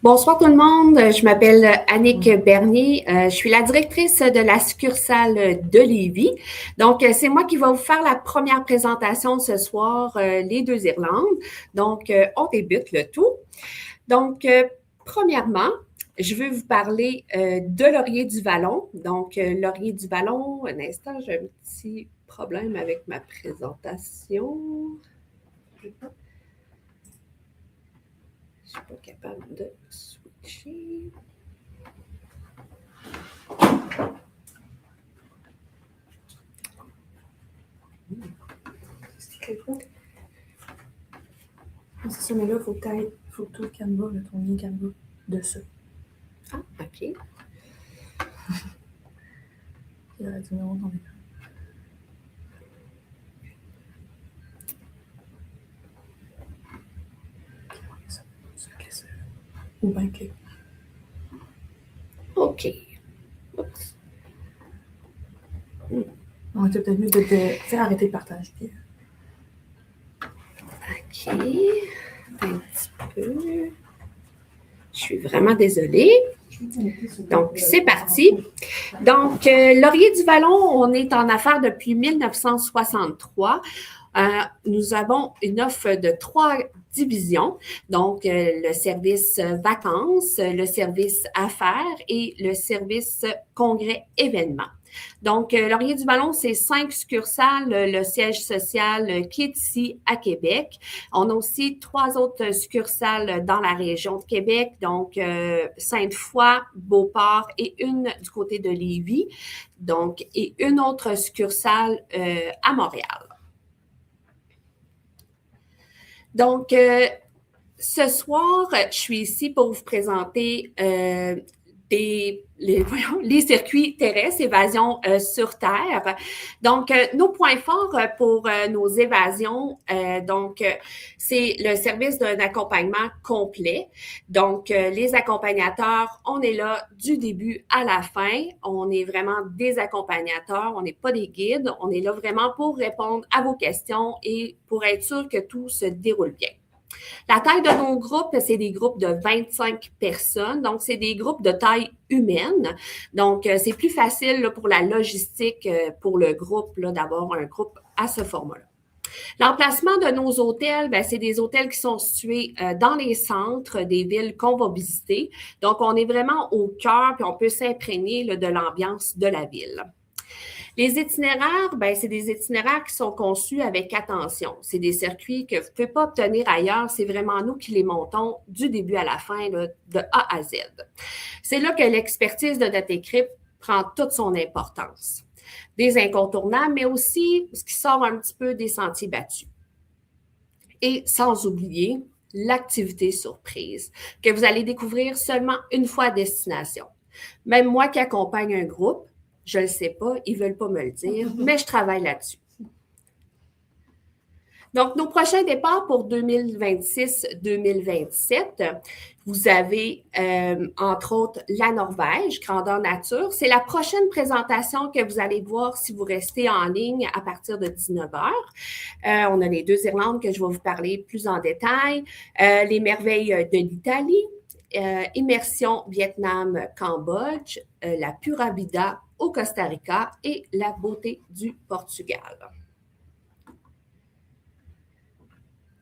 Bonsoir tout le monde, je m'appelle Annick Bernier, je suis la directrice de la succursale de Lévis. Donc, c'est moi qui vais vous faire la première présentation ce soir, les deux Irlandes. Donc, on débute le tout. Donc, premièrement, je veux vous parler de Laurier du Vallon. Donc, Laurier du Vallon, un instant, j'ai un petit problème avec ma présentation. Je ne suis pas capable de switcher. C'est ça, mais là, il faut que tout le Canva, ton lien Canva, de ça. Ah, OK. Il y aurait du numéro dans l'écran. Ou bien clic. OK. Oups. On était peut-être mieux de faire arrêter le partage. Puis... OK. Un petit peu. Je suis vraiment désolée. Donc, c'est parti. Donc, Laurier du Vallon, on est en affaires depuis 1963. Nous avons une offre de 3 divisions, donc le service vacances, le service affaires et le service congrès-événements. Donc, Laurier du Vallon, c'est 5 succursales, le siège social qui est ici à Québec. On a aussi 3 autres succursales dans la région de Québec, donc Sainte-Foy, Beauport et une du côté de Lévis, donc, et une autre succursale à Montréal. Donc, ce soir, je suis ici pour vous présenter les circuits terrestres, évasion sur Terre. Donc, nos points forts pour nos évasions, c'est le service d'un accompagnement complet. Donc, les accompagnateurs, on est là du début à la fin. On est vraiment des accompagnateurs, on n'est pas des guides. On est là vraiment pour répondre à vos questions et pour être sûr que tout se déroule bien. La taille de nos groupes, c'est des groupes de 25 personnes. Donc, c'est des groupes de taille humaine. Donc, c'est plus facile là, pour la logistique, pour le groupe, d'avoir un groupe à ce format-là. L'emplacement de nos hôtels, c'est des hôtels qui sont situés dans les centres des villes qu'on va visiter. Donc, on est vraiment au cœur, puis on peut s'imprégner de l'ambiance de la ville. Les itinéraires, c'est des itinéraires qui sont conçus avec attention. C'est des circuits que vous ne pouvez pas obtenir ailleurs. C'est vraiment nous qui les montons du début à la fin, là, de A à Z. C'est là que l'expertise de notre équipe prend toute son importance. Des incontournables, mais aussi ce qui sort un petit peu des sentiers battus. Et sans oublier l'activité surprise que vous allez découvrir seulement une fois à destination. Même moi qui accompagne un groupe, je ne le sais pas, ils ne veulent pas me le dire, mais je travaille là-dessus. Donc, nos prochains départs pour 2026-2027, vous avez, entre autres, la Norvège, grandeur nature. C'est la prochaine présentation que vous allez voir si vous restez en ligne à partir de 19h. On a les deux Irlandes que je vais vous parler plus en détail. Les merveilles de l'Italie, immersion Vietnam-Cambodge, la Pura Vida au Costa Rica et la beauté du Portugal.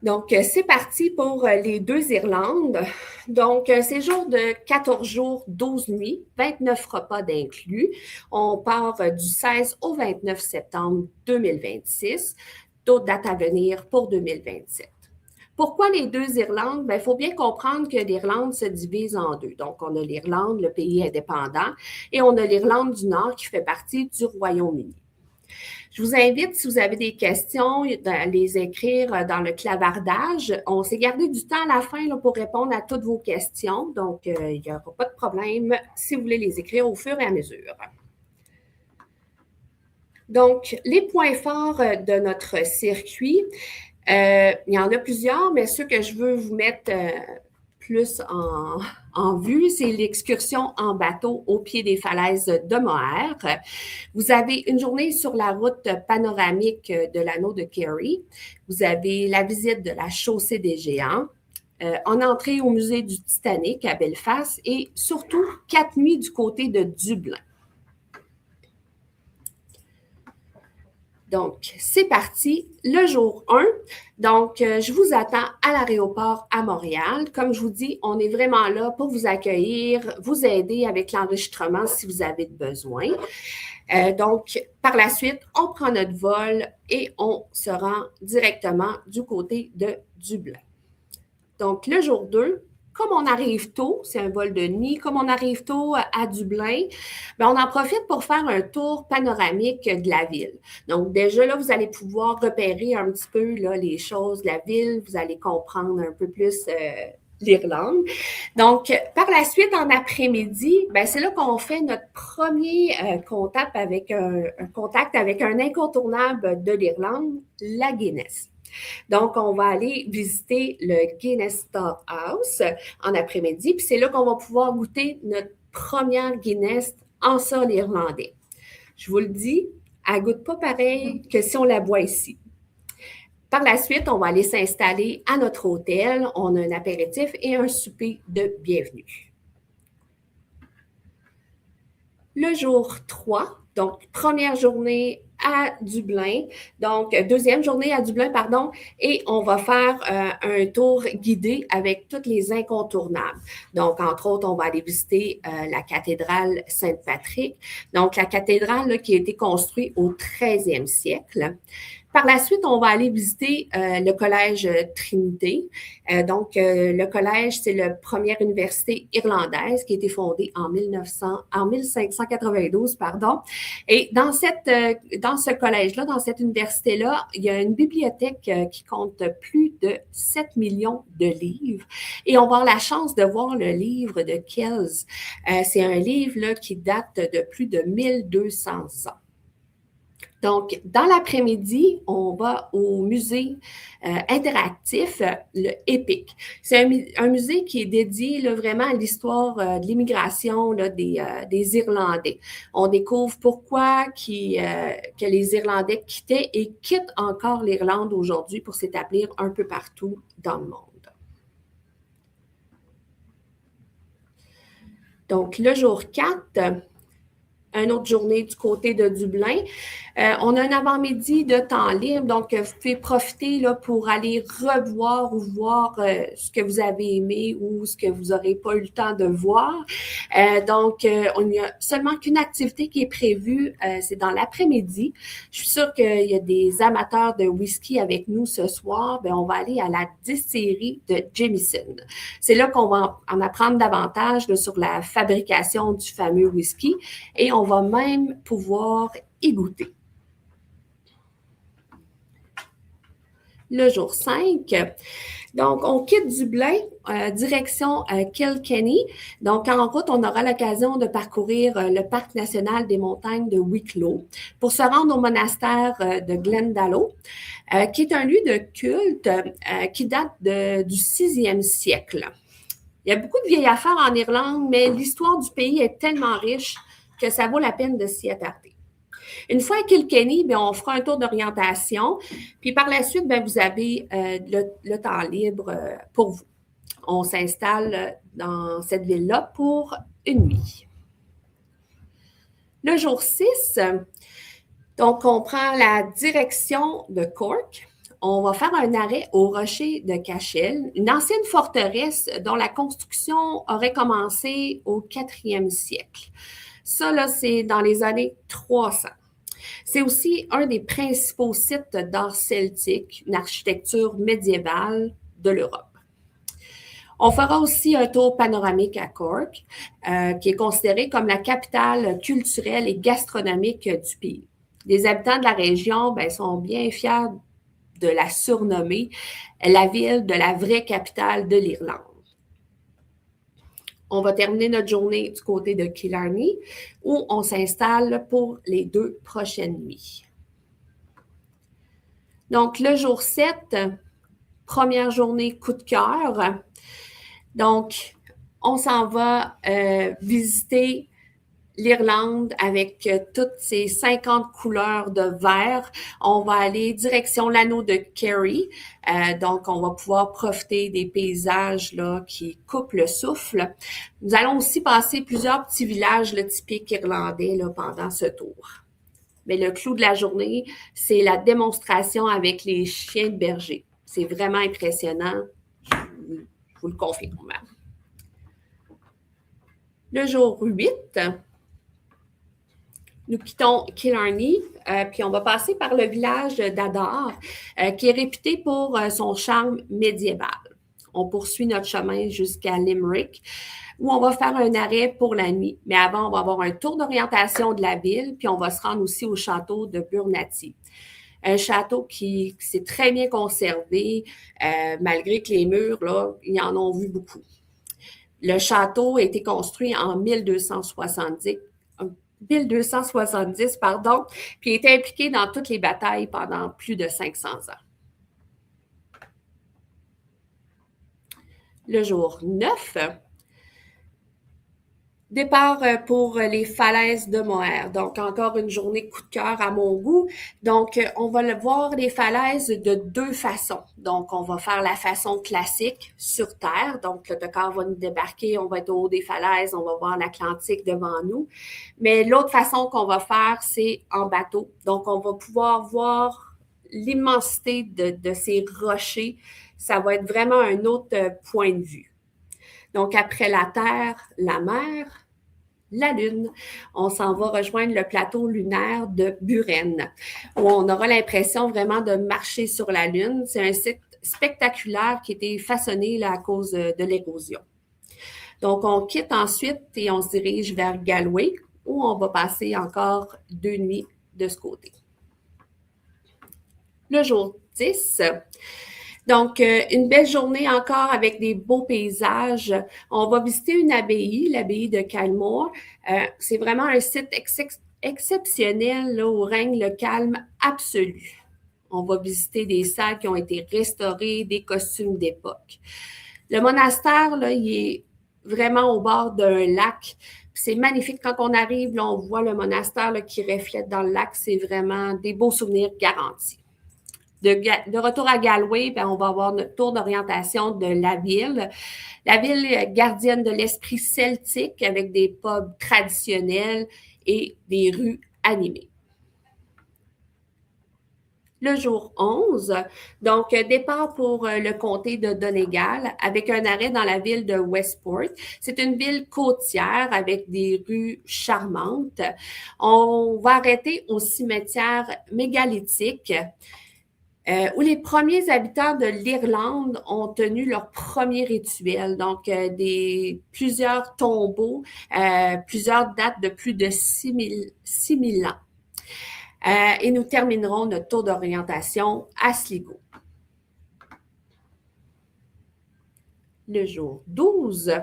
Donc, c'est parti pour les deux Irlandes. Donc, séjour de 14 jours, 12 nuits, 29 repas d'inclus. On part du 16 au 29 septembre 2026. D'autres dates à venir pour 2027. Pourquoi les deux Irlandes? Il faut bien comprendre que l'Irlande se divise en deux. Donc, on a l'Irlande, le pays indépendant, et on a l'Irlande du Nord qui fait partie du Royaume-Uni. Je vous invite, si vous avez des questions, à les écrire dans le clavardage. On s'est gardé du temps à la fin là, pour répondre à toutes vos questions. Donc, il n'y aura pas de problème si vous voulez les écrire au fur et à mesure. Donc, les points forts de notre circuit, il y en a plusieurs, mais ceux que je veux vous mettre plus en vue, c'est l'excursion en bateau au pied des falaises de Moher. Vous avez une journée sur la route panoramique de l'anneau de Kerry. Vous avez la visite de la chaussée des Géants, en entrée au musée du Titanic à Belfast et surtout 4 nuits du côté de Dublin. Donc, c'est parti, le jour 1. Donc, je vous attends à l'aéroport à Montréal. Comme je vous dis, on est vraiment là pour vous accueillir, vous aider avec l'enregistrement si vous avez besoin. Donc, par la suite, on prend notre vol et on se rend directement du côté de Dublin. Donc, le jour 2, comme on arrive tôt, c'est un vol de nuit, comme on arrive tôt à Dublin, bien, on en profite pour faire un tour panoramique de la ville. Donc, déjà là, vous allez pouvoir repérer un petit peu là, les choses de la ville, vous allez comprendre un peu plus l'Irlande. Donc, par la suite, en après-midi, bien, c'est là qu'on fait notre premier contact avec un incontournable de l'Irlande, la Guinness. Donc, on va aller visiter le Guinness Storehouse en après-midi, puis c'est là qu'on va pouvoir goûter notre première Guinness en sol irlandais. Je vous le dis, elle ne goûte pas pareil que si on la boit ici. Par la suite, on va aller s'installer à notre hôtel. On a un apéritif et un souper de bienvenue. Le jour 3, donc première journée à Dublin, donc deuxième journée à Dublin, pardon, et on va faire un tour guidé avec toutes les incontournables. Donc, entre autres, on va aller visiter la cathédrale Saint-Patrick, donc la cathédrale là, qui a été construite au 13e siècle. Par la suite, on va aller visiter le collège Trinité. Le collège, c'est la première université irlandaise qui a été fondée en 1592, pardon. Et dans ce collège-là, dans cette université-là, il y a une bibliothèque qui compte plus de 7 millions de livres. Et on va avoir la chance de voir le livre de Kells. C'est un livre là, qui date de plus de 1200 ans. Donc, dans l'après-midi, on va au musée interactif, le EPIC. C'est un musée qui est dédié là, vraiment à l'histoire de l'immigration là, des Irlandais. On découvre pourquoi que les Irlandais quittaient et quittent encore l'Irlande aujourd'hui pour s'établir un peu partout dans le monde. Donc, le jour 4, une autre journée du côté de Dublin. On a un avant-midi de temps libre, donc vous pouvez profiter là, pour aller revoir ou voir ce que vous avez aimé ou ce que vous n'aurez pas eu le temps de voir. On n'y a seulement qu'une activité qui est prévue, c'est dans l'après-midi. Je suis sûre qu'il y a des amateurs de whisky avec nous ce soir. Bien, on va aller à la distillerie de Jameson. C'est là qu'on va en apprendre davantage là, sur la fabrication du fameux whisky et on va même pouvoir y goûter. Le jour 5, donc on quitte Dublin, direction Kilkenny. Donc en route, on aura l'occasion de parcourir le parc national des montagnes de Wicklow pour se rendre au monastère de Glendalough, qui est un lieu de culte qui date du 6e siècle. Il y a beaucoup de vieilles affaires en Irlande, mais l'histoire du pays est tellement riche que ça vaut la peine de s'y attarder. Une fois à Kilkenny, bien, on fera un tour d'orientation, puis par la suite, bien, vous avez le temps libre pour vous. On s'installe dans cette ville-là pour une nuit. Le jour 6, donc on prend la direction de Cork. On va faire un arrêt au rocher de Cashel, une ancienne forteresse dont la construction aurait commencé au 4e siècle. Ça, là, c'est dans les années 300. C'est aussi un des principaux sites d'art celtique, une architecture médiévale de l'Europe. On fera aussi un tour panoramique à Cork, qui est considéré comme la capitale culturelle et gastronomique du pays. Les habitants de la région bien, sont bien fiers de la surnommer la ville de la vraie capitale de l'Irlande. On va terminer notre journée du côté de Killarney, où on s'installe pour les 2 prochaines nuits. Donc, le jour 7, première journée coup de cœur. Donc, on s'en va visiter l'Irlande avec toutes ses 50 couleurs de vert. On va aller direction l'anneau de Kerry. Donc, on va pouvoir profiter des paysages là, qui coupent le souffle. Nous allons aussi passer plusieurs petits villages là, typiques irlandais là, pendant ce tour. Mais le clou de la journée, c'est la démonstration avec les chiens de berger. C'est vraiment impressionnant, je vous le confirme. Le jour 8, nous quittons Killarney, puis on va passer par le village d'Adar, qui est réputé pour son charme médiéval. On poursuit notre chemin jusqu'à Limerick, où on va faire un arrêt pour la nuit. Mais avant, on va avoir un tour d'orientation de la ville, puis on va se rendre aussi au château de Burnati. Un château qui s'est très bien conservé, malgré que les murs, là, ils en ont vu beaucoup. Le château a été construit en 1270, puis était impliqué dans toutes les batailles pendant plus de 500 ans. Le jour 9, départ pour les falaises de Moher. Donc, encore une journée coup de cœur à mon goût. Donc, on va voir les falaises de deux façons. Donc, on va faire la façon classique sur terre. Donc, l'autocar va nous débarquer, on va être au haut des falaises, on va voir l'Atlantique devant nous. Mais l'autre façon qu'on va faire, c'est en bateau. Donc, on va pouvoir voir l'immensité de ces rochers. Ça va être vraiment un autre point de vue. Donc, après la Terre, la mer, la Lune, on s'en va rejoindre le plateau lunaire de Buren, où on aura l'impression vraiment de marcher sur la Lune. C'est un site spectaculaire qui a été façonné là, à cause de l'érosion. Donc, on quitte ensuite et on se dirige vers Galway, où on va passer encore 2 nuits de ce côté. Le jour 10, donc, une belle journée encore avec des beaux paysages. On va visiter une abbaye, l'abbaye de Kylemore. C'est vraiment un site exceptionnel là, où règne le calme absolu. On va visiter des salles qui ont été restaurées, des costumes d'époque. Le monastère, là, il est vraiment au bord d'un lac. C'est magnifique. Quand on arrive, là, on voit le monastère là, qui reflète dans le lac. C'est vraiment des beaux souvenirs garantis. De retour à Galway, bien, on va avoir notre tour d'orientation de la ville. La ville gardienne de l'esprit celtique avec des pubs traditionnels et des rues animées. Le jour 11, donc départ pour le comté de Donegal avec un arrêt dans la ville de Westport. C'est une ville côtière avec des rues charmantes. On va arrêter au cimetière mégalithique où les premiers habitants de l'Irlande ont tenu leur premier rituel. Donc, plusieurs tombeaux, plusieurs dates de plus de 6000 ans. Et nous terminerons notre tour d'orientation à Sligo. Le jour 12.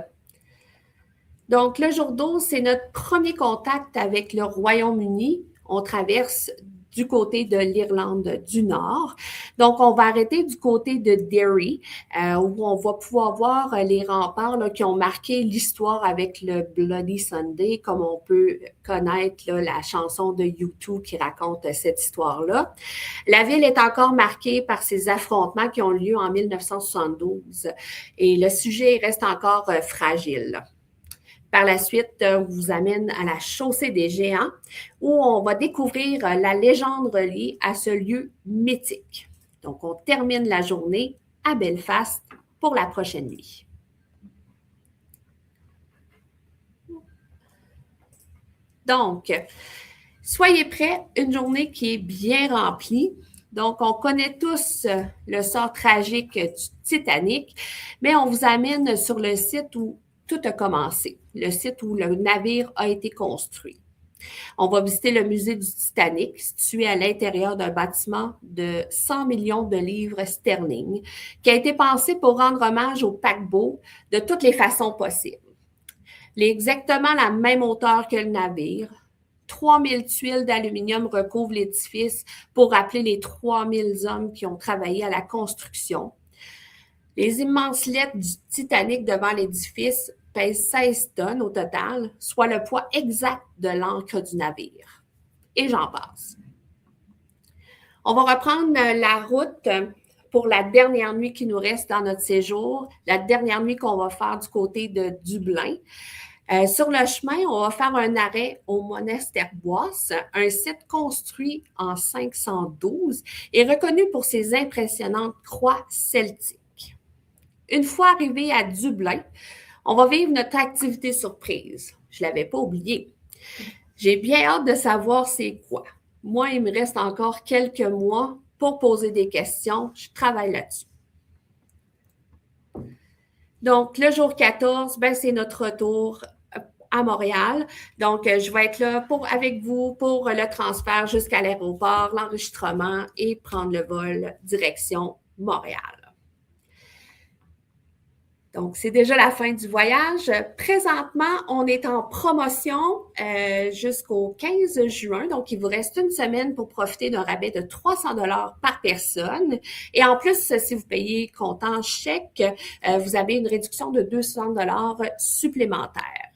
Donc, le jour 12, c'est notre premier contact avec le Royaume-Uni. On traverse du côté de l'Irlande du Nord. Donc, on va arrêter du côté de Derry, où on va pouvoir voir les remparts là, qui ont marqué l'histoire avec le Bloody Sunday, comme on peut connaître là, la chanson de U2 qui raconte cette histoire-là. La ville est encore marquée par ces affrontements qui ont lieu en 1972 et le sujet reste encore fragile. Par la suite, on vous amène à la Chaussée des Géants où on va découvrir la légende reliée à ce lieu mythique. Donc, on termine la journée à Belfast pour la prochaine nuit. Donc, soyez prêts, une journée qui est bien remplie. Donc, on connaît tous le sort tragique du Titanic, mais on vous amène sur le site où tout a commencé, le site où le navire a été construit. On va visiter le musée du Titanic, situé à l'intérieur d'un bâtiment de 100 millions de livres sterling, qui a été pensé pour rendre hommage au paquebot de toutes les façons possibles. Il est exactement la même hauteur que le navire. 3000 tuiles d'aluminium recouvrent l'édifice pour rappeler les 3000 hommes qui ont travaillé à la construction. Les immenses lettres du Titanic devant l'édifice pèse 16 tonnes au total, soit le poids exact de l'ancre du navire. Et j'en passe. On va reprendre la route pour la dernière nuit qui nous reste dans notre séjour, la dernière nuit qu'on va faire du côté de Dublin. Sur le chemin, on va faire un arrêt au monastère Bois, un site construit en 512 et reconnu pour ses impressionnantes croix celtiques. Une fois arrivé à Dublin, on va vivre notre activité surprise. Je ne l'avais pas oublié. J'ai bien hâte de savoir c'est quoi. Moi, il me reste encore quelques mois pour poser des questions. Je travaille là-dessus. Donc, le jour 14, ben, c'est notre retour à Montréal. Donc, je vais être là avec vous pour le transfert jusqu'à l'aéroport, l'enregistrement et prendre le vol direction Montréal. Donc, c'est déjà la fin du voyage. Présentement, on est en promotion jusqu'au 15 juin. Donc, il vous reste une semaine pour profiter d'un rabais de 300 $ par personne. Et en plus, si vous payez comptant chèque, vous avez une réduction de 200 $ supplémentaires.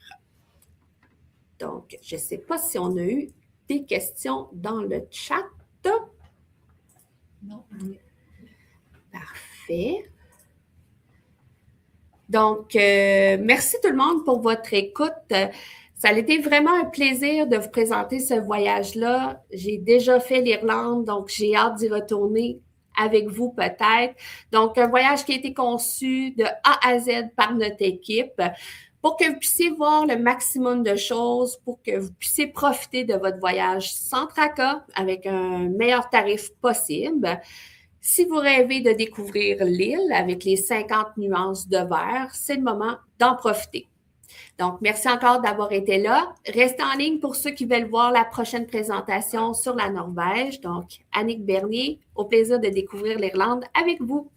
Donc, je ne sais pas si on a eu des questions dans le chat. Non. Parfait. Donc, merci tout le monde pour votre écoute. Ça a été vraiment un plaisir de vous présenter ce voyage-là. J'ai déjà fait l'Irlande, donc j'ai hâte d'y retourner avec vous peut-être. Donc, un voyage qui a été conçu de A à Z par notre équipe pour que vous puissiez voir le maximum de choses, pour que vous puissiez profiter de votre voyage sans tracas, avec un meilleur tarif possible. Si vous rêvez de découvrir l'île avec les 50 nuances de vert, c'est le moment d'en profiter. Donc, merci encore d'avoir été là. Restez en ligne pour ceux qui veulent voir la prochaine présentation sur la Norvège. Donc, Annick Bernier, au plaisir de découvrir l'Irlande avec vous.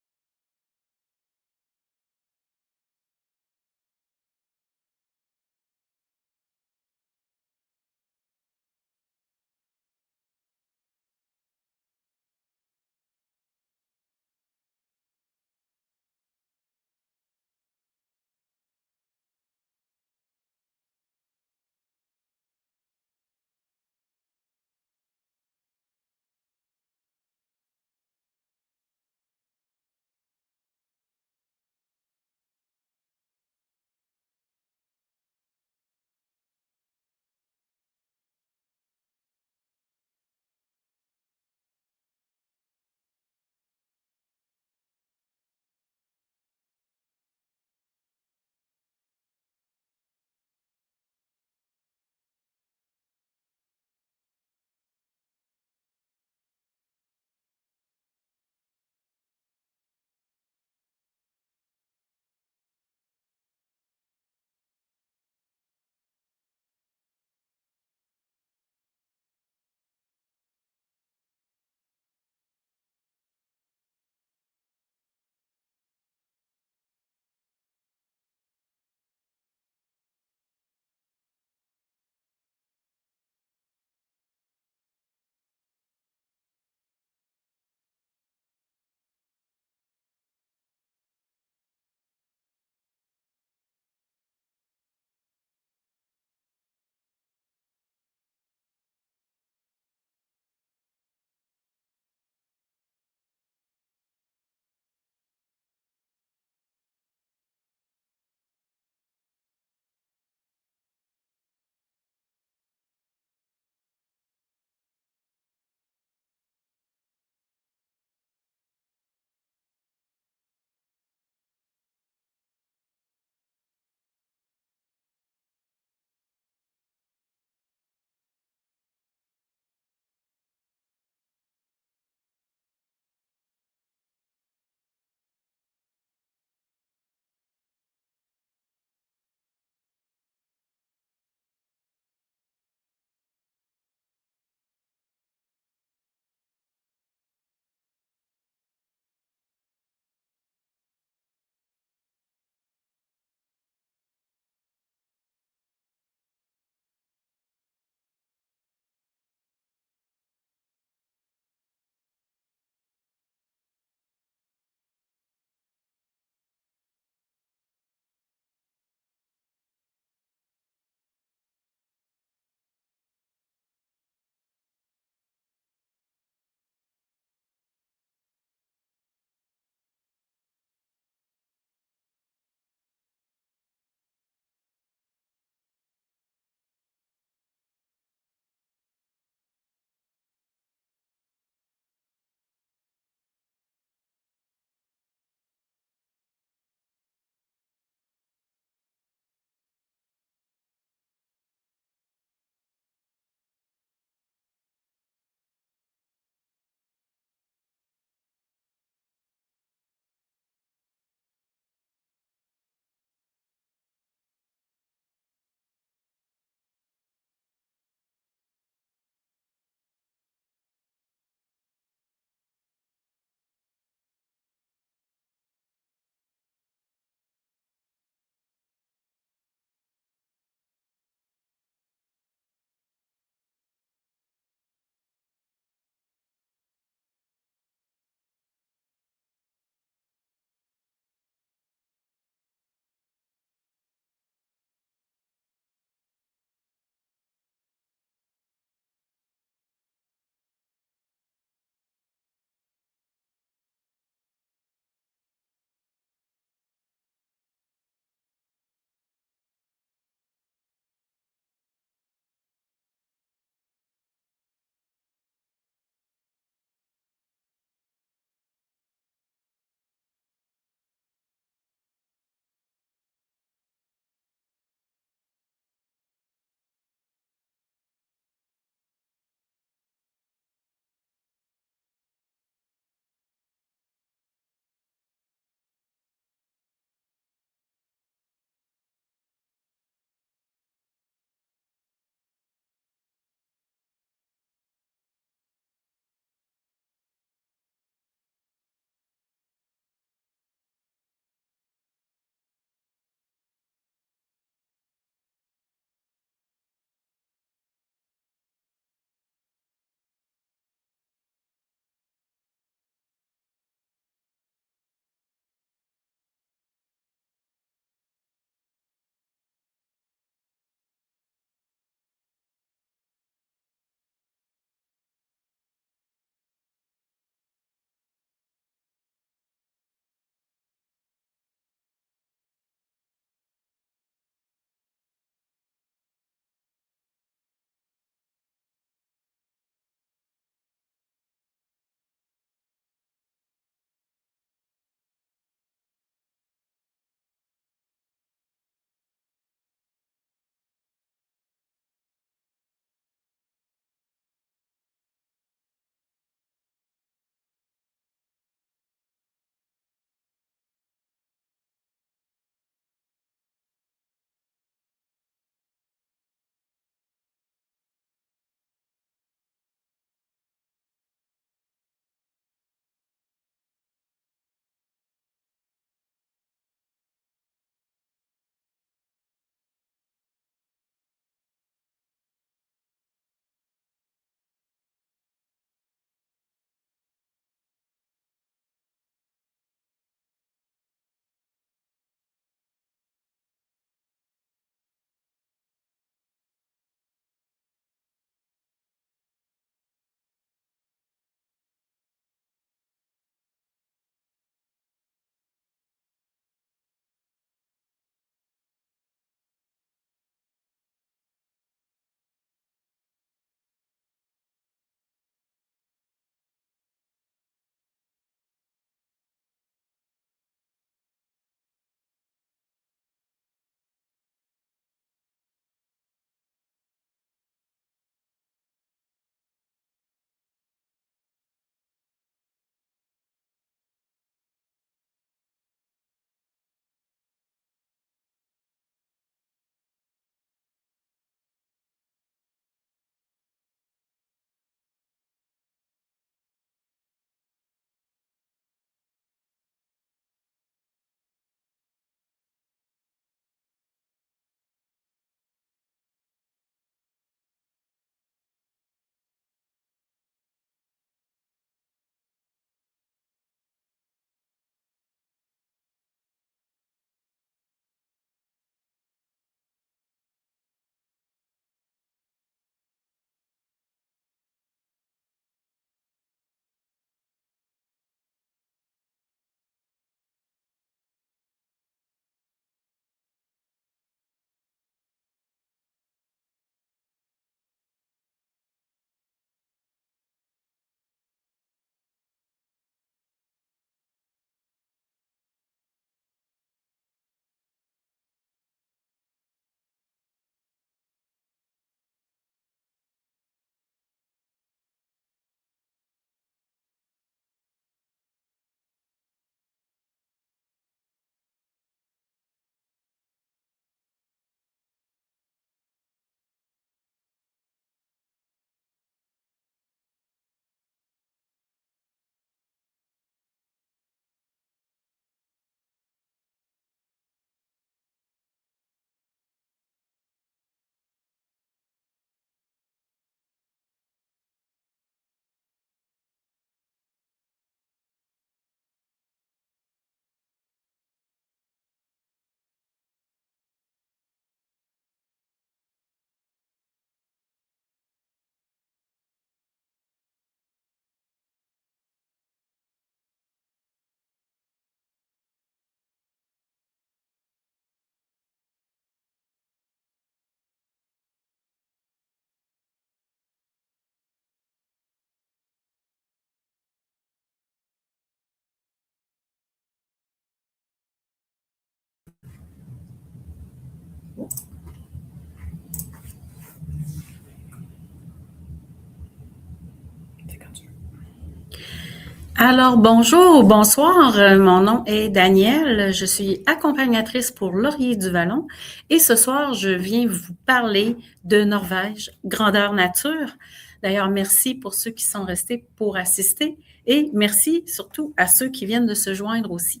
Alors, bonjour ou bonsoir, mon nom est Danielle, je suis accompagnatrice pour Laurier du Vallon et ce soir, je viens vous parler de Norvège, grandeur nature. D'ailleurs, merci pour ceux qui sont restés pour assister et merci surtout à ceux qui viennent de se joindre aussi.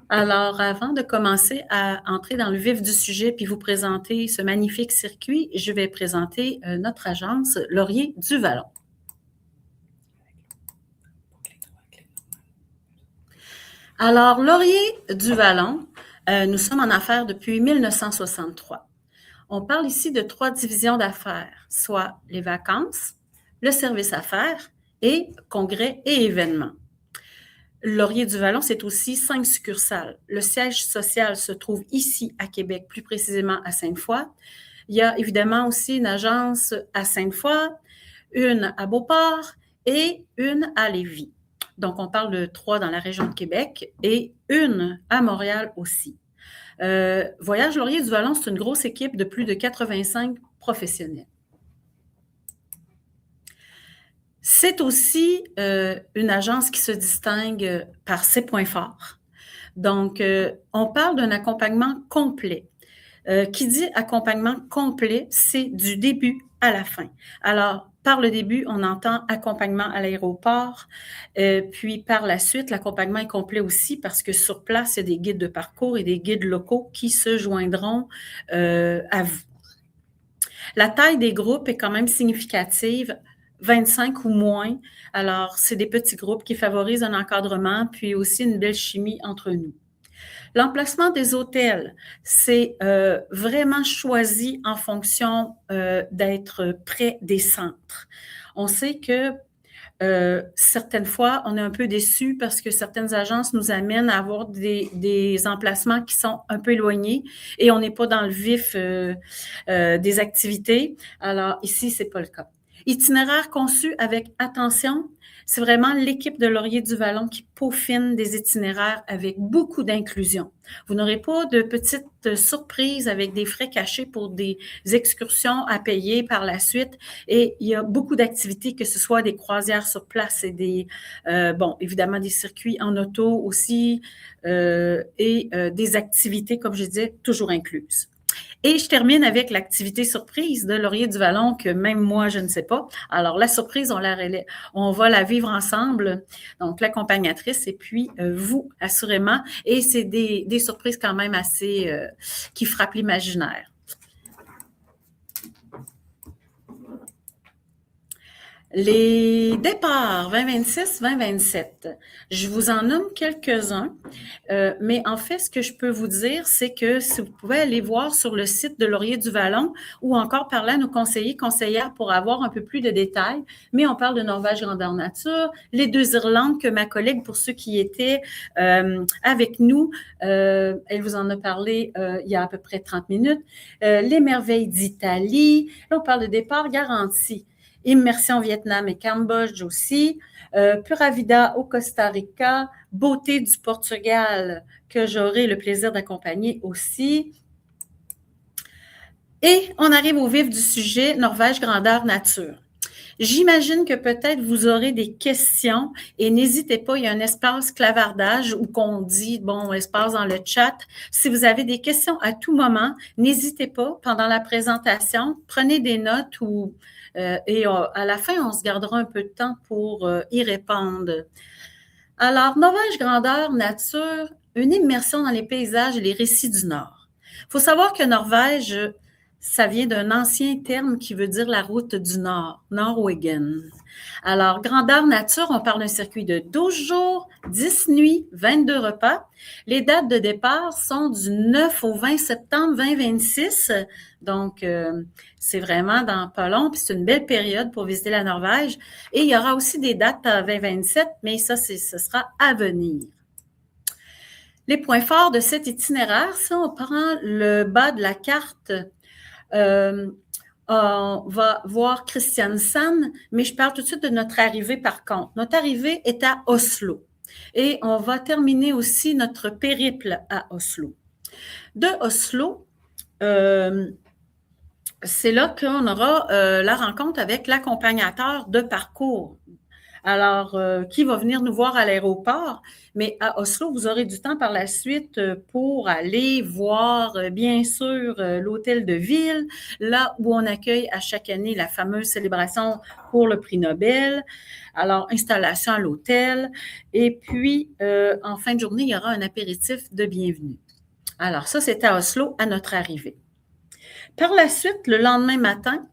Alors, avant de commencer à entrer dans le vif du sujet puis vous présenter ce magnifique circuit, je vais présenter notre agence Laurier du Vallon. Alors, Laurier du Vallon, nous sommes en affaires depuis 1963. On parle ici de 3 divisions d'affaires, soit les vacances, le service affaires et congrès et événements. Laurier du Vallon, c'est aussi 5 succursales. Le siège social se trouve ici à Québec, plus précisément à Sainte-Foy. Il y a évidemment aussi une agence à Sainte-Foy, une à Beauport et une à Lévis. Donc, on parle de 3 dans la région de Québec et une à Montréal aussi. Voyage Laurier du Vallon, c'est une grosse équipe de plus de 85 professionnels. C'est aussi une agence qui se distingue par ses points forts. Donc, on parle d'un accompagnement complet. Qui dit accompagnement complet, c'est du début à la fin. Alors, par le début, on entend accompagnement à l'aéroport, puis par la suite, l'accompagnement est complet aussi parce que sur place, il y a des guides de parcours et des guides locaux qui se joindront à vous. La taille des groupes est quand même significative, 25 ou moins. Alors, c'est des petits groupes qui favorisent un encadrement, puis aussi une belle chimie entre nous. L'emplacement des hôtels, c'est vraiment choisi en fonction d'être près des centres. On sait que certaines fois, on est un peu déçus parce que certaines agences nous amènent à avoir des emplacements qui sont un peu éloignés et on n'est pas dans le vif des activités. Alors ici, c'est pas le cas. Itinéraire conçu avec attention, c'est vraiment l'équipe de Laurier du Vallon qui peaufine des itinéraires avec beaucoup d'inclusion. Vous n'aurez pas de petites surprises avec des frais cachés pour des excursions à payer par la suite. Et il y a beaucoup d'activités, que ce soit des croisières sur place et des, évidemment des circuits en auto aussi et des activités, comme je disais, toujours incluses. Et je termine avec l'activité surprise de Laurier du Vallon que même moi, je ne sais pas. Alors, la surprise, on va la vivre ensemble, donc l'accompagnatrice et puis vous, assurément. Et c'est des surprises quand même assez qui frappent l'imaginaire. Les départs 2026-2027, je vous en nomme quelques-uns, mais en fait, ce que je peux vous dire, c'est que si vous pouvez aller voir sur le site de Laurier du Vallon ou encore parler à nos conseillers, conseillères pour avoir un peu plus de détails, mais on parle de Norvège grandeur nature, les 2 Irlandes que ma collègue, pour ceux qui étaient avec nous, elle vous en a parlé il y a à peu près 30 minutes, les merveilles d'Italie, là on parle de départ garanti. Immersion Vietnam et Cambodge aussi, Pura Vida au Costa Rica, Beauté du Portugal que j'aurai le plaisir d'accompagner aussi. Et on arrive au vif du sujet, Norvège grandeur nature. J'imagine que peut-être vous aurez des questions et n'hésitez pas, il y a un espace clavardage où qu'on dit, espace dans le chat. Si vous avez des questions à tout moment, n'hésitez pas pendant la présentation, prenez des notes et à la fin, on se gardera un peu de temps pour y répondre. Alors, Norvège grandeur nature, une immersion dans les paysages et les récits du Nord. Il faut savoir que Norvège, ça vient d'un ancien terme qui veut dire la route du Nord, Norwegen. Alors, grandeur nature, on parle d'un circuit de 12 jours, 10 nuits, 22 repas. Les dates de départ sont du 9 au 20 septembre 2026. Donc, c'est vraiment dans pas long, puis c'est une belle période pour visiter la Norvège. Et il y aura aussi des dates à 2027, mais ça, ce sera à venir. Les points forts de cet itinéraire, si on prend le bas de la carte, on va voir Kristiansand, mais je parle tout de suite de notre arrivée par contre. Notre arrivée est à Oslo et on va terminer aussi notre périple à Oslo. De Oslo, c'est là qu'on aura la rencontre avec l'accompagnateur de parcours. Alors, qui va venir nous voir à l'aéroport? Mais à Oslo, vous aurez du temps par la suite pour aller voir, bien sûr, l'hôtel de ville, là où on accueille à chaque année la fameuse célébration pour le prix Nobel. Alors, installation à l'hôtel. Et puis, en fin de journée, il y aura un apéritif de bienvenue. Alors, ça, c'était à Oslo à notre arrivée. Par la suite, le lendemain matin,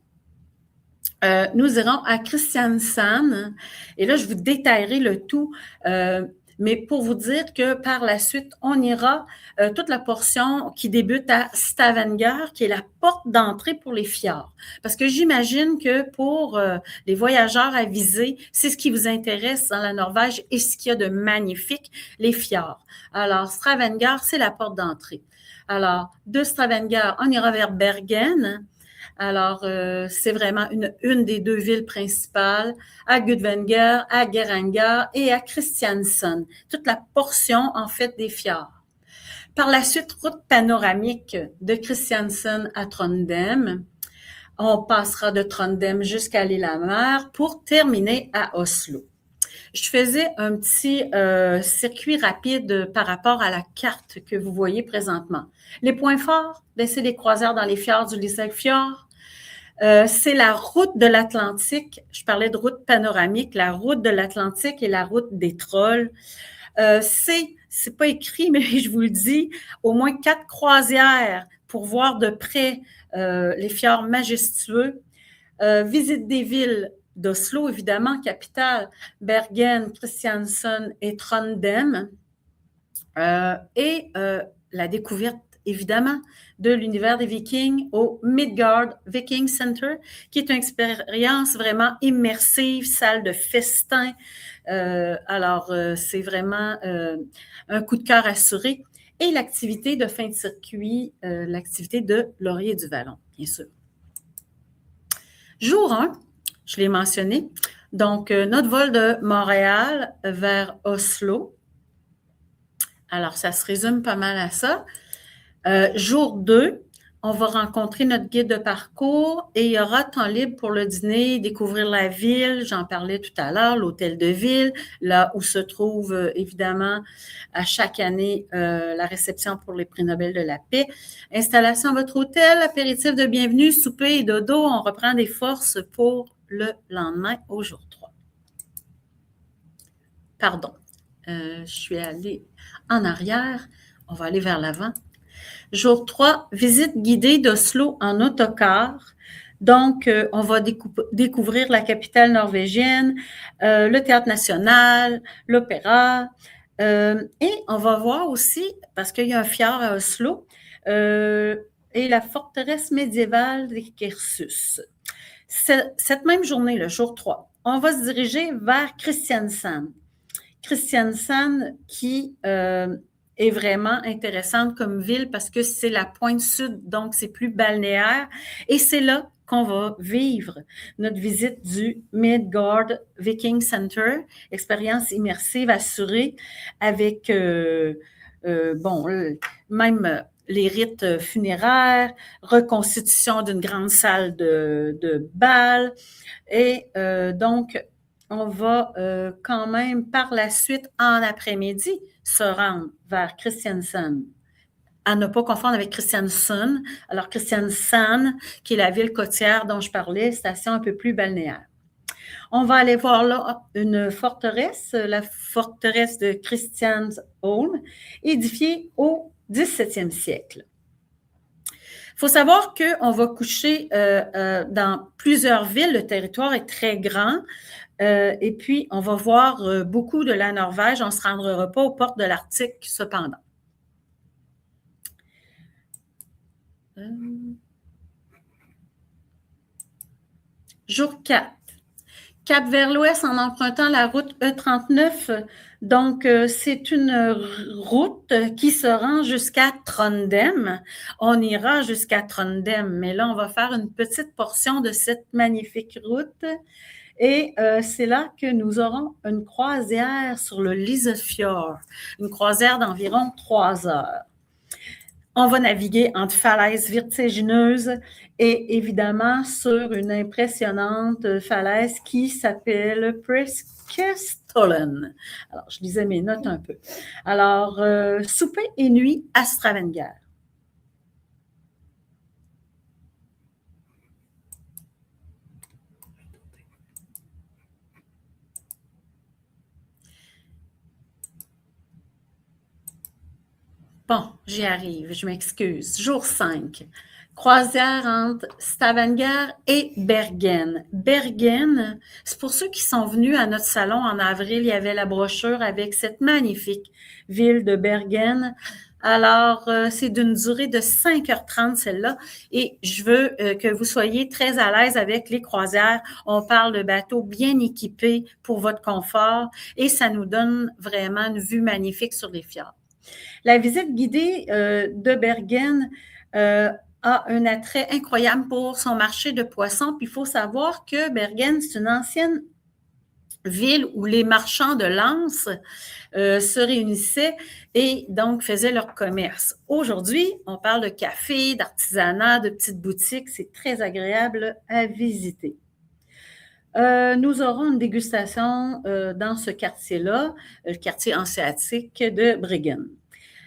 nous irons à Kristiansand. Et là, je vous détaillerai le tout, mais pour vous dire que par la suite, on ira toute la portion qui débute à Stavanger, qui est la porte d'entrée pour les fjords. Parce que j'imagine que pour les voyageurs avisés, c'est ce qui vous intéresse dans la Norvège et ce qu'il y a de magnifique, les fjords. Alors, Stavanger, c'est la porte d'entrée. Alors, de Stavanger, on ira vers Bergen. Alors, c'est vraiment une des deux villes principales, à Gudvanger, à Geiranger et à Kristiansand. Toute la portion, en fait, des fjords. Par la suite, route panoramique de Kristiansand à Trondheim. On passera de Trondheim jusqu'à l'île-à-mer pour terminer à Oslo. Je faisais un petit circuit rapide par rapport à la carte que vous voyez présentement. Les points forts, c'est les croisières dans les fjords du Lysekfjord. C'est la route de l'Atlantique. Je parlais de route panoramique, la route de l'Atlantique et la route des trolls. C'est pas écrit, mais je vous le dis, au moins 4 croisières pour voir de près les fjords majestueux. Visite des villes d'Oslo, évidemment, capitale, Bergen, Kristiansand et Trondheim. Et la découverte, évidemment, de l'univers des Vikings au Midgard Viking Center, qui est une expérience vraiment immersive, salle de festin. Alors, c'est vraiment un coup de cœur assuré. Et l'activité de fin de circuit, l'activité de Laurier du Vallon, bien sûr. Jour 1, je l'ai mentionné, donc notre vol de Montréal vers Oslo. Alors, ça se résume pas mal à ça. Jour 2, on va rencontrer notre guide de parcours et il y aura temps libre pour le dîner, découvrir la ville, j'en parlais tout à l'heure, l'hôtel de ville, là où se trouve évidemment à chaque année la réception pour les prix Nobel de la paix. Installation à votre hôtel, apéritif de bienvenue, souper et dodo, on reprend des forces pour le lendemain au jour 3. Pardon, je suis allée en arrière, on va aller vers l'avant. Jour 3, visite guidée d'Oslo en autocar. Donc, on va découvrir la capitale norvégienne, le théâtre national, l'opéra. Et on va voir aussi, parce qu'il y a un fjord à Oslo, et la forteresse médiévale des Kersus. Cette même journée, le jour 3, on va se diriger vers Kristiansand. Kristiansand qui est vraiment intéressante comme ville parce que c'est la pointe sud, donc c'est plus balnéaire. Et c'est là qu'on va vivre notre visite du Midgard Viking Center, expérience immersive assurée avec, même les rites funéraires, reconstitution d'une grande salle de bal. Et donc, on va quand même par la suite, en après-midi, se rendre vers Kristiansand. À ne pas confondre avec Kristiansund. Alors, Kristiansand, qui est la ville côtière dont je parlais, station un peu plus balnéaire. On va aller voir là une forteresse, la forteresse de Christiansholm, édifiée au 17e siècle. Il faut savoir qu'on va coucher dans plusieurs villes. Le territoire est très grand. Et puis, on va voir beaucoup de la Norvège. On ne se rendra pas aux portes de l'Arctique, cependant. Jour 4. Cap vers l'ouest en empruntant la route E39. Donc, c'est une route qui se rend jusqu'à Trondheim. On ira jusqu'à Trondheim, mais là, on va faire une petite portion de cette magnifique route. Et c'est là que nous aurons une croisière sur le Lysekfjord, une croisière d'environ 3 heures. On va naviguer entre falaises vertigineuses et évidemment sur une impressionnante falaise qui s'appelle Preskestollen. Alors, je lisais mes notes un peu. Alors, souper et nuit à Stavanger. Bon, j'y arrive, je m'excuse. Jour 5. Croisière entre Stavanger et Bergen. Bergen, c'est pour ceux qui sont venus à notre salon en avril, il y avait la brochure avec cette magnifique ville de Bergen. Alors, c'est d'une durée de 5h30 celle-là et je veux que vous soyez très à l'aise avec les croisières. On parle de bateaux bien équipés pour votre confort et ça nous donne vraiment une vue magnifique sur les fjords. La visite guidée de Bergen a un attrait incroyable pour son marché de poissons. Puis il faut savoir que Bergen, c'est une ancienne ville où les marchands de lances se réunissaient et donc faisaient leur commerce. Aujourd'hui, on parle de café, d'artisanat, de petites boutiques. C'est très agréable à visiter. Nous aurons une dégustation dans ce quartier-là, le quartier hanséatique de Bergen.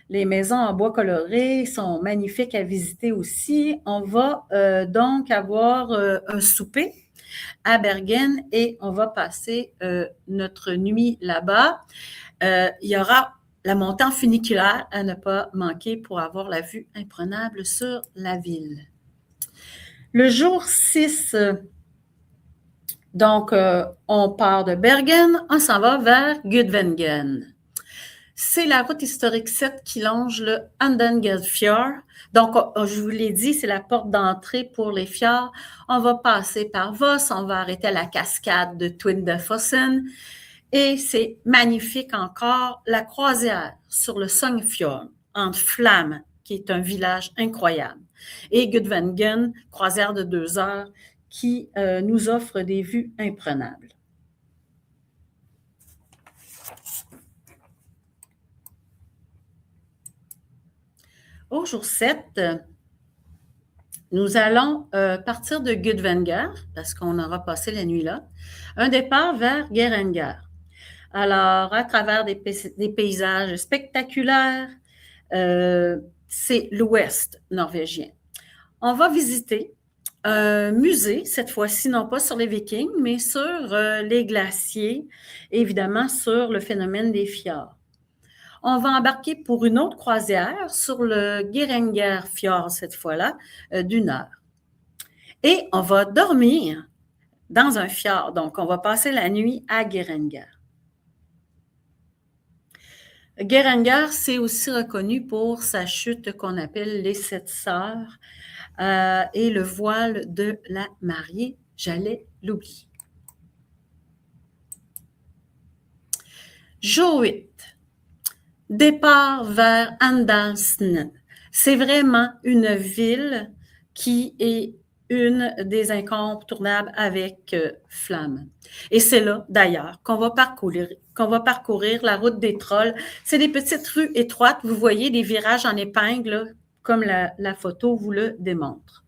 Les maisons en bois coloré sont magnifiques à visiter aussi. On va donc avoir un souper à Bergen et on va passer notre nuit là-bas. Il y aura la montée en funiculaire à ne pas manquer pour avoir la vue imprenable sur la ville. Le jour 6, donc on part de Bergen, on s'en va vers Gudvangen. C'est la route historique 7 qui longe le Andangelsfjord. Donc, je vous l'ai dit, c'est la porte d'entrée pour les fjords. On va passer par Voss, on va arrêter à la cascade de Tvindefossen. Et c'est magnifique encore, la croisière sur le Sognefjord, entre Flam, qui est un village incroyable, et Gudvangen, croisière de 2 heures, qui nous offre des vues imprenables. Au jour 7, nous allons partir de Gudvangen, parce qu'on aura passé la nuit là, un départ vers Geiranger. Alors, à travers des paysages spectaculaires, c'est l'ouest norvégien. On va visiter un musée, cette fois-ci, non pas sur les Vikings, mais sur les glaciers, évidemment sur le phénomène des fjords. On va embarquer pour une autre croisière sur le Geiranger Fjord, cette fois-là, d'1 heure. Et on va dormir dans un fjord. Donc, on va passer la nuit à Geiranger. Geiranger, c'est aussi reconnu pour sa chute qu'on appelle les 7 sœurs et le voile de la mariée. J'allais l'oublier. Jour 8. Départ vers Andalsnes. C'est vraiment une ville qui est une des incontournables avec Flam. Et c'est là, d'ailleurs, qu'on va parcourir la route des trolls. C'est des petites rues étroites. Vous voyez des virages en épingle, comme la photo vous le démontre.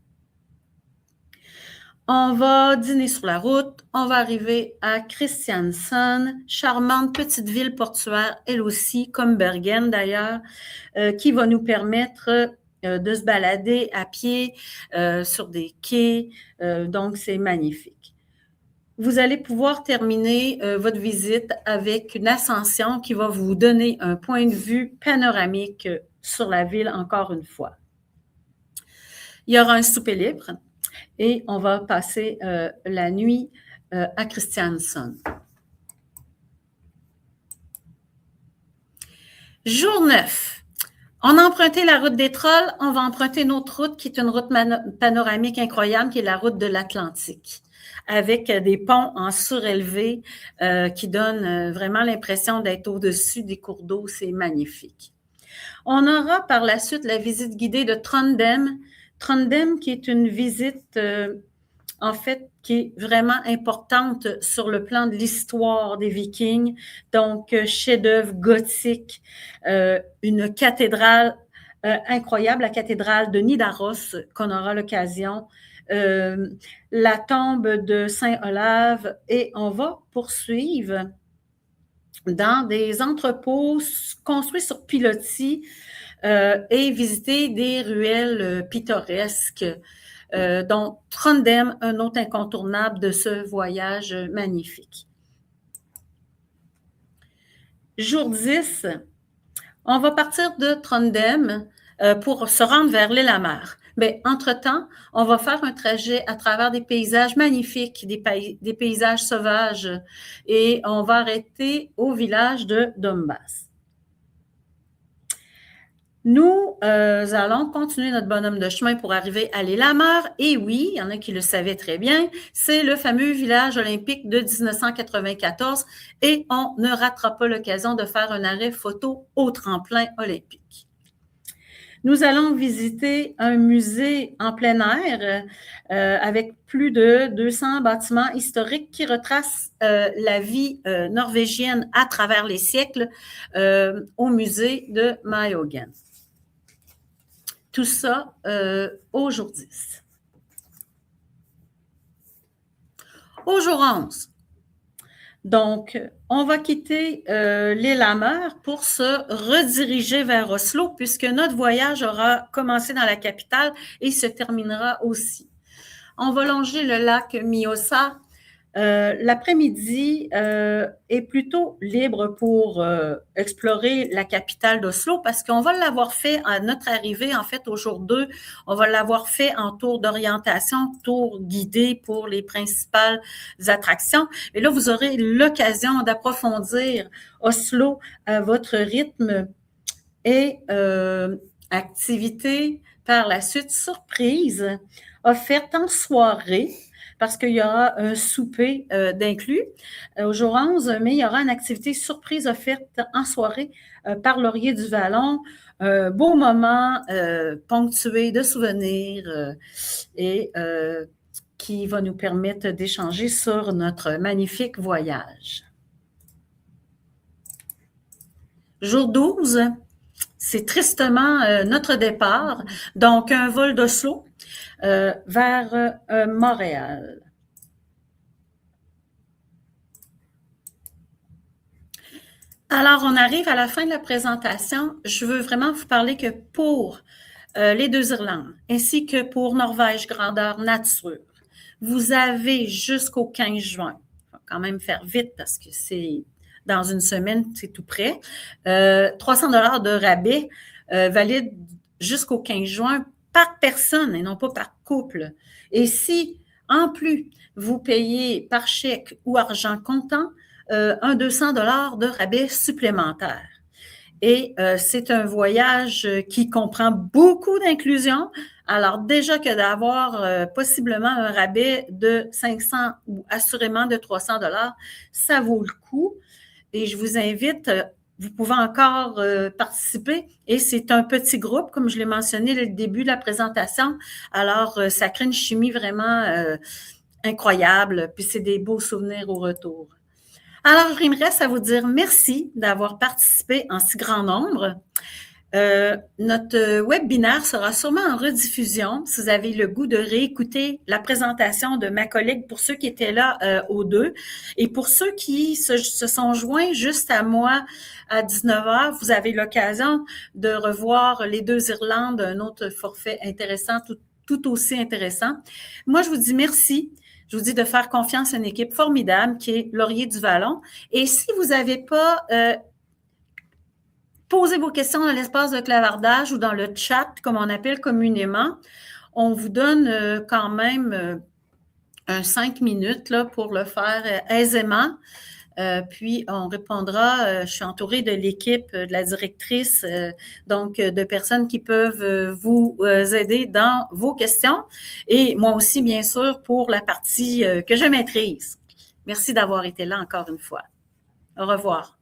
On va dîner sur la route, on va arriver à Kristiansand, charmante petite ville portuaire, elle aussi, comme Bergen d'ailleurs, qui va nous permettre de se balader à pied sur des quais, donc c'est magnifique. Vous allez pouvoir terminer votre visite avec une ascension qui va vous donner un point de vue panoramique sur la ville encore une fois. Il y aura un souper libre. Et on va passer la nuit à Kristiansand. Jour 9. On a emprunté la route des trolls. On va emprunter une autre route qui est une route panoramique incroyable, qui est la route de l'Atlantique, avec des ponts en surélevé qui donnent vraiment l'impression d'être au-dessus des cours d'eau. C'est magnifique. On aura par la suite la visite guidée de Trondheim. Trondheim, qui est une visite, en fait, qui est vraiment importante sur le plan de l'histoire des Vikings. Donc, chef-d'œuvre gothique, une cathédrale incroyable, la cathédrale de Nidaros, qu'on aura l'occasion la tombe de Saint-Olave et on va poursuivre dans des entrepôts construits sur pilotis et visiter des ruelles pittoresques, dont Trondheim, un autre incontournable de ce voyage magnifique. Jour 10, on va partir de Trondheim pour se rendre vers l'île-à-mer. Mais entre-temps, on va faire un trajet à travers des paysages magnifiques, des paysages sauvages, et on va arrêter au village de Dombasle. Nous allons continuer notre bonhomme de chemin pour arriver à l'île-à-mer. Et oui, il y en a qui le savaient très bien, c'est le fameux village olympique de 1994 et on ne ratera pas l'occasion de faire un arrêt photo au tremplin olympique. Nous allons visiter un musée en plein air avec plus de 200 bâtiments historiques qui retracent la vie norvégienne à travers les siècles au musée de Maihaugen. Tout ça au jour 10. Au jour 11, donc, on va quitter l'île-à-mer pour se rediriger vers Oslo, puisque notre voyage aura commencé dans la capitale et se terminera aussi. On va longer le lac Mjøsa. L'après-midi est plutôt libre pour explorer la capitale d'Oslo parce qu'on va l'avoir fait à notre arrivée, en fait, au jour 2. On va l'avoir fait en tour d'orientation, tour guidé pour les principales attractions. Et là, vous aurez l'occasion d'approfondir Oslo à votre rythme et activité par la suite surprise offerte en soirée, parce qu'il y aura un souper d'inclus. Au jour 11 mai, il y aura une activité surprise offerte en soirée par Laurier du Vallon. Un beau moment ponctué de souvenirs et qui va nous permettre d'échanger sur notre magnifique voyage. Jour 12, c'est tristement notre départ, donc un vol d'Oslo vers Montréal. Alors, on arrive à la fin de la présentation. Je veux vraiment vous parler que pour les deux Irlandes, ainsi que pour Norvège grandeur nature, vous avez jusqu'au 15 juin. Il va quand même faire vite parce que c'est dans une semaine, c'est tout près. 300 $ de rabais valide jusqu'au 15 juin par personne et non pas par couple. Et si, en plus, vous payez par chèque ou argent comptant, un 200 $ de rabais supplémentaire. Et c'est un voyage qui comprend beaucoup d'inclusions. Alors, déjà que d'avoir possiblement un rabais de 500 ou assurément de 300 $, ça vaut le coup. Et je vous invite, vous pouvez encore participer. Et c'est un petit groupe, comme je l'ai mentionné dès le début de la présentation. Alors, ça crée une chimie vraiment incroyable. Puis, c'est des beaux souvenirs au retour. Alors, il me reste à vous dire merci d'avoir participé en si grand nombre. Notre webinaire sera sûrement en rediffusion si vous avez le goût de réécouter la présentation de ma collègue pour ceux qui étaient là aux deux. Et pour ceux qui se sont joints juste à moi à 19h, vous avez l'occasion de revoir les deux Irlandes, un autre forfait intéressant, tout aussi intéressant. Moi, je vous dis merci. Je vous dis de faire confiance à une équipe formidable qui est Laurier du Vallon. Et si vous n'avez pas posé vos questions dans l'espace de clavardage ou dans le chat, comme on appelle communément, on vous donne quand même 5 minutes là, pour le faire aisément. Puis, on répondra, je suis entourée de l'équipe, de la directrice, donc de personnes qui peuvent vous aider dans vos questions. Et moi aussi, bien sûr, pour la partie que je maîtrise. Merci d'avoir été là encore une fois. Au revoir.